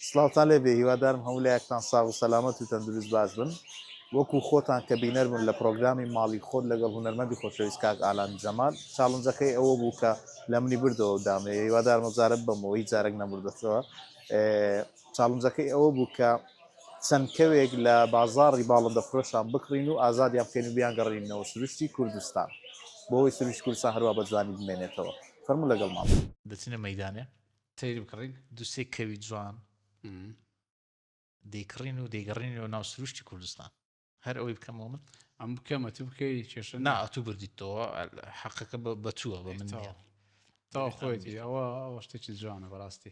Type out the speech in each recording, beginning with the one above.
سڵاوتان لێبێ هیوادارم هەموو لایەکتان ساغ و سەلامەت و تەندروست باش بن وەکو خۆتان کە بینەر بوون لە پرۆگرامی ماڵی خۆت لەگەڵ هونەرمەندی خۆشەویست کاک ئالان جەمال چاڵنجەکەی ئەوە بوو کە لە منی بردەوە و دامێ هیوادارمە جارە بەمەوەی جارێک نەبوردەتەوە چاڵنجەکەی ئەوە بوو کە چەند کەوێک لە بازاڕی باڵندە فرۆشان بکڕین و ئازادیان بکەین و بیان گەڕینەوە سروشتی کوردستان بۆەوەی سروشتی کوردستان هەروە بە جوانی بمێنێتەوە فەرموو لەگەڵ ماڵ دەچینە مەیدانێ تێری بکڕین دووسێ کەوی جوان دەیکڕین و دەیگەڕینەوە ناو سروشتی کوردستان هەر ئەوەی بکەمەوە من ئەم بکەمە تو بکەی کێشە ناتوو بردیتەوە حەقەکە بەچووە بە من نیە تا خۆیتی ئەوە شتێکی جوانە بەڕاستی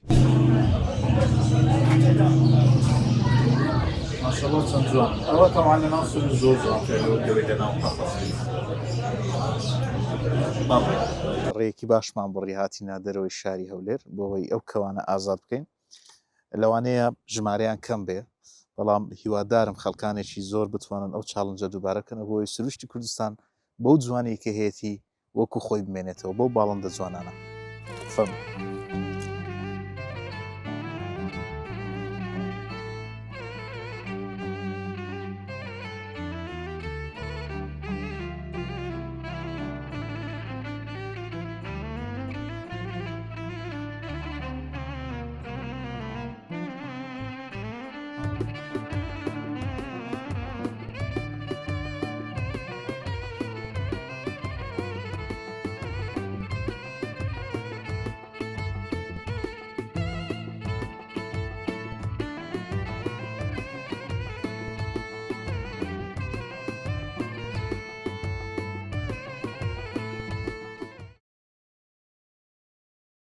ماشەڵڵا چەند جوان ئەوە تەواو لە ناو سروشت زۆر جوان لە ناو ڕێیەکی باشمان بڕی هاتینا دەرەوەی شاری هەولێر بۆەوەی ئەو کەوانە ئازاد بکەین لەوانەیە ژمارەیان کەم بێ بەڵام هیوادارم خەڵکانێکی زۆر بتوانن ئەو چاڵنجە دووبارەکەن بۆی سروشتی کوردستان بەو جوانەی کە هەیەی وەکو خۆی بمێنێتەوە بۆ باڵندە جوانانە فەرموو